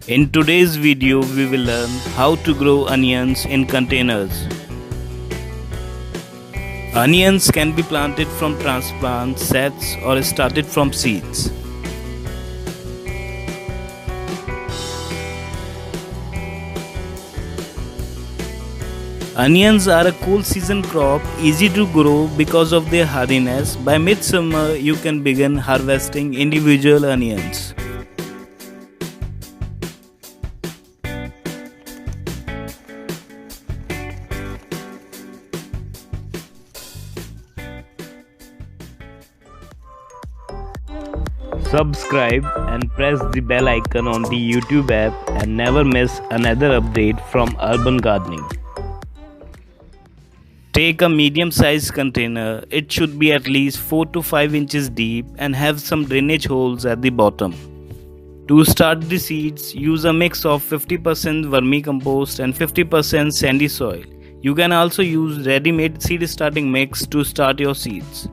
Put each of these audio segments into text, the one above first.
In today's video, we will learn how to grow onions in containers. Onions can be planted from transplant sets or started from seeds. Onions are a cool season crop, easy to grow because of their hardiness. By midsummer, you can begin harvesting individual onions. Subscribe and press the bell icon on the YouTube app and never miss another update from Urban Gardening. Take a medium-sized container. It should be at least 4 to 5 inches deep and have some drainage holes at the bottom. To start the seeds, use a mix of 50% vermicompost and 50% sandy soil. You can also use ready-made seed starting mix to start your seeds.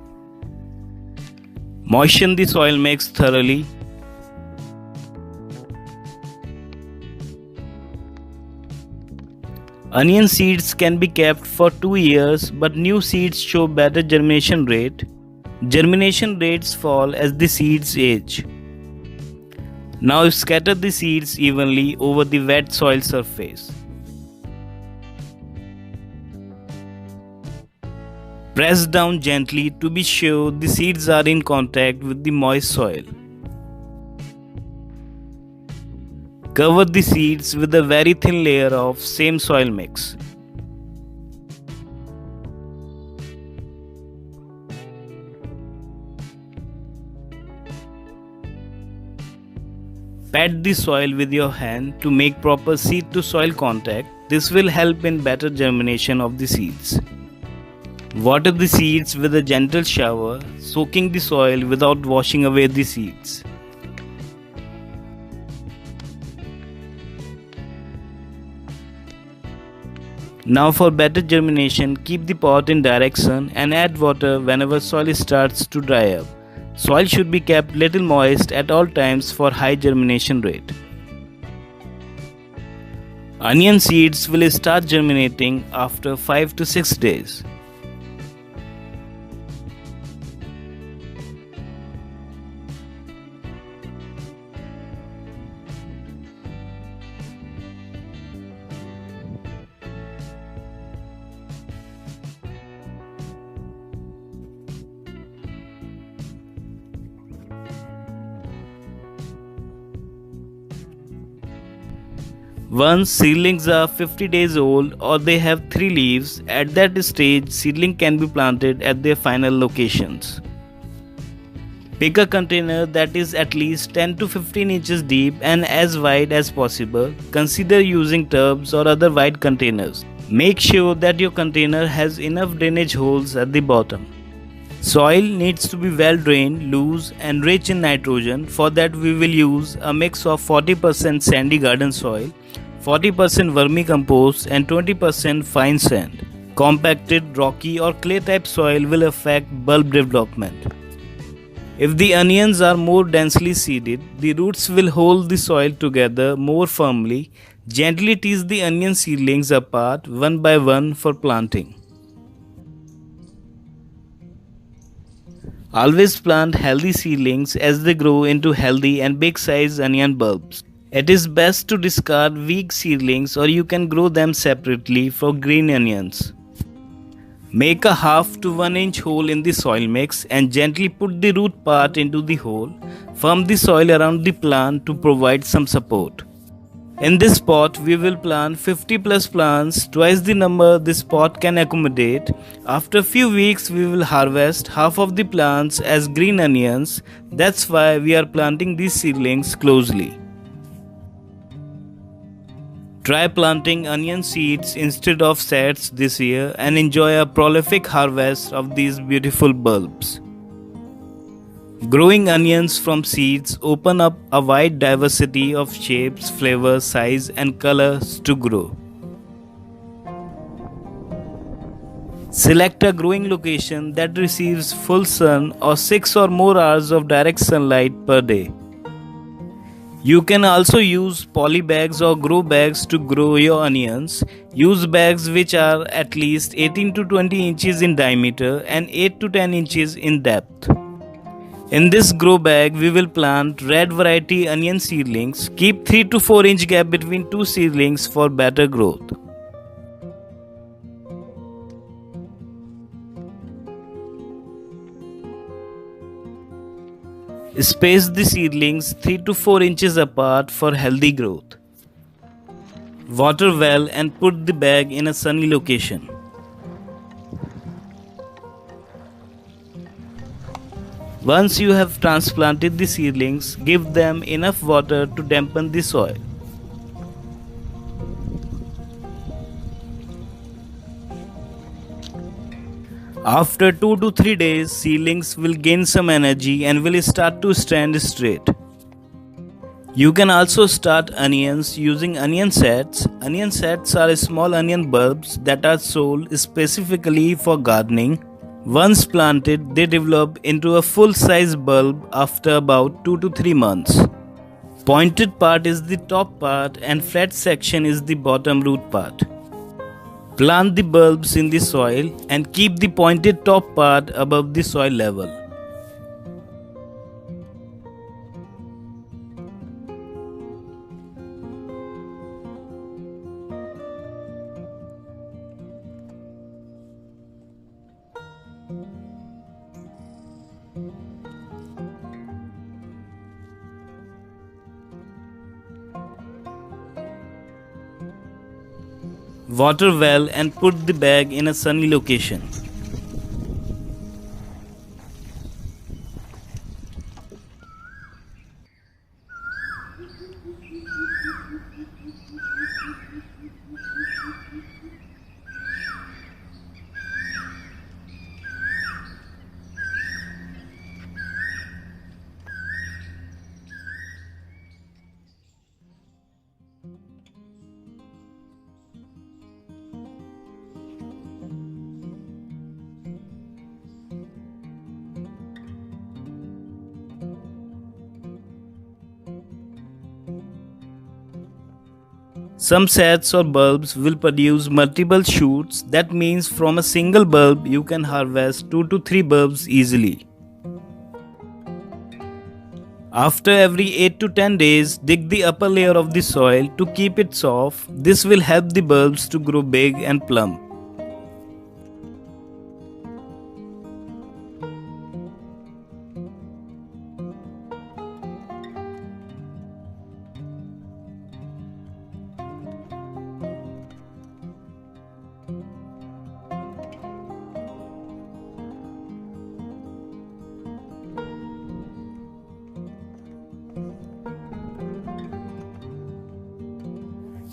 Moisten the soil mix thoroughly. Onion seeds can be kept for 2 years, but new seeds show better germination rate. Germination rates fall as the seeds age. Now scatter the seeds evenly over the wet soil surface. Press down gently to be sure the seeds are in contact with the moist soil. Cover the seeds with a very thin layer of same soil mix. Pat the soil with your hand to make proper seed to soil contact. This will help in better germination of the seeds. Water the seeds with a gentle shower, soaking the soil without washing away the seeds. Now for better germination, keep the pot in direct sun and add water whenever soil starts to dry up. Soil should be kept little moist at all times for high germination rate. Onion seeds will start germinating after 5 to 6 days. Once seedlings are 50 days old or they have 3 leaves, at that stage seedling can be planted at their final locations. Pick a container that is at least 10 to 15 inches deep and as wide as possible. Consider using tubs or other wide containers. Make sure that your container has enough drainage holes at the bottom. Soil needs to be well drained, loose and rich in nitrogen. For that we will use a mix of 40% sandy garden soil, 40% vermicompost and 20% fine sand. Compacted, rocky or clay type soil will affect bulb development. If the onions are more densely seeded, the roots will hold the soil together more firmly. Gently tease the onion seedlings apart one by one for planting. Always plant healthy seedlings as they grow into healthy and big size onion bulbs. It is best to discard weak seedlings or you can grow them separately for green onions. Make a half to 1 inch hole in the soil mix and gently put the root part into the hole. Firm the soil around the plant to provide some support. In this pot, we will plant 50 plus plants, twice the number this pot can accommodate. After a few weeks, we will harvest half of the plants as green onions. That's why we are planting these seedlings closely. Try planting onion seeds instead of sets this year and enjoy a prolific harvest of these beautiful bulbs. Growing onions from seeds open up a wide diversity of shapes, flavors, size and colors to grow. Select a growing location that receives full sun or 6 or more hours of direct sunlight per day. You can also use poly bags or grow bags to grow your onions. Use bags which are at least 18 to 20 inches in diameter and 8 to 10 inches in depth. In this grow bag, we will plant red variety onion seedlings. Keep 3 to 4 inch gap between two seedlings for better growth. Space the seedlings 3 to 4 inches apart for healthy growth. Water well and put the bag in a sunny location. Once you have transplanted the seedlings, give them enough water to dampen the soil. After 2 to 3 days, seedlings will gain some energy and will start to stand straight. You can also start onions using onion sets. Onion sets are small onion bulbs that are sold specifically for gardening. Once planted, they develop into a full-size bulb after about 2 to 3 months. Pointed part is the top part and flat section is the bottom root part. Plant the bulbs in the soil and keep the pointed top part above the soil level. Water well and put the bag in a sunny location. Some sets or bulbs will produce multiple shoots. That means from a single bulb you can harvest 2 to 3 bulbs easily. After every 8 to 10 days, dig the upper layer of the soil to keep it soft. This will help the bulbs to grow big and plump.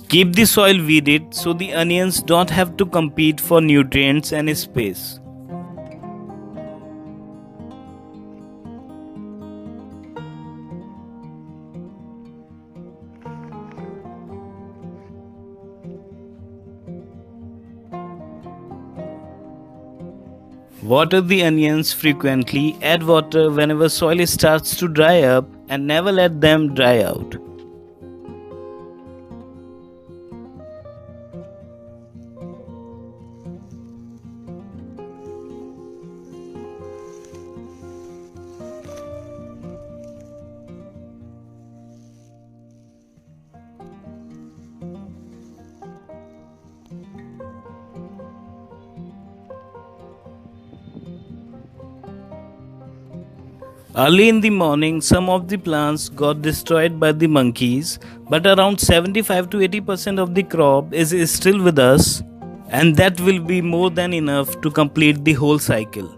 Keep the soil weeded so the onions don't have to compete for nutrients and space. Water the onions frequently, add water whenever soil starts to dry up and never let them dry out. Early in the morning, some of the plants got destroyed by the monkeys, but around 75 to 80% of the crop is still with us, and that will be more than enough to complete the whole cycle.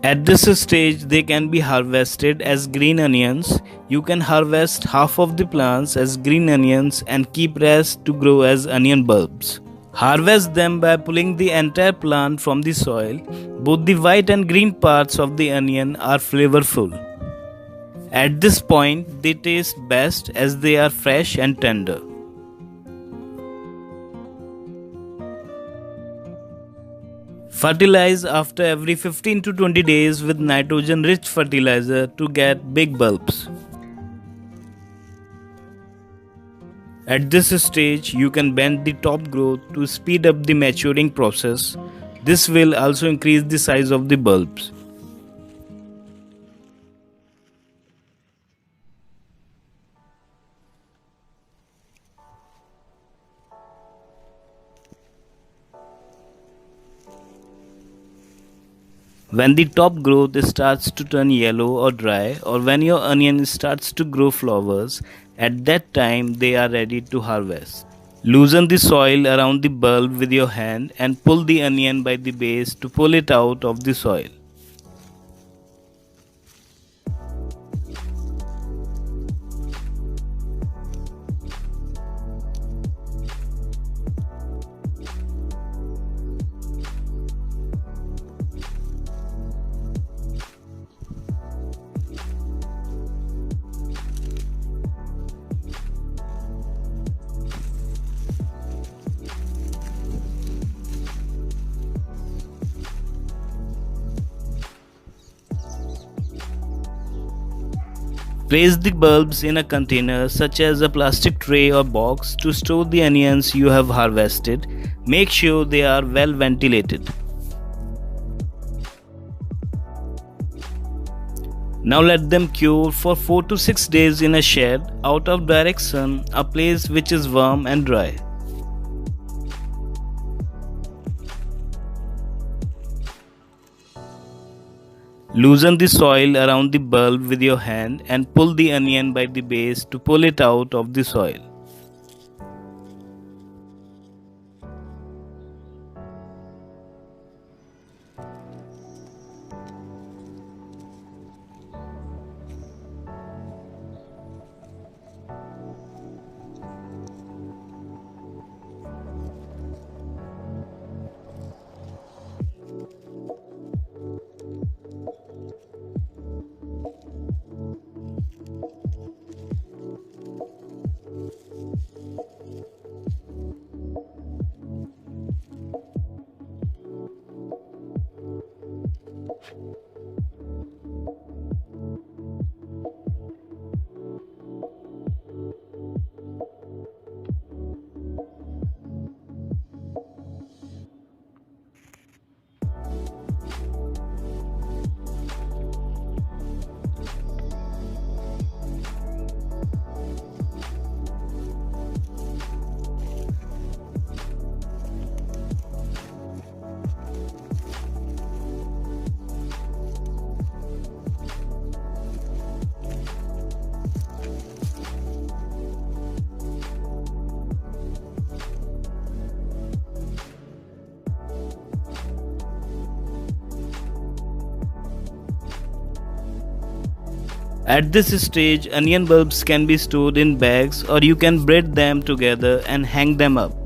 At this stage, they can be harvested as green onions. You can harvest half of the plants as green onions and keep rest to grow as onion bulbs. Harvest them by pulling the entire plant from the soil. Both the white and green parts of the onion are flavorful. At this point, they taste best as they are fresh and tender. Fertilize after every 15 to 20 days with nitrogen rich fertilizer to get big bulbs. At this stage, you can bend the top growth to speed up the maturing process. This will also increase the size of the bulbs. When the top growth starts to turn yellow or dry, or when your onion starts to grow flowers, at that time they are ready to harvest. Loosen the soil around the bulb with your hand and pull the onion by the base to pull it out of the soil. Place the bulbs in a container such as a plastic tray or box to store the onions you have harvested. Make sure they are well ventilated. Now let them cure for 4 to 6 days in a shed out of direct sun, a place which is warm and dry. Loosen the soil around the bulb with your hand and pull the onion by the base to pull it out of the soil. At this stage, onion bulbs can be stored in bags or you can braid them together and hang them up.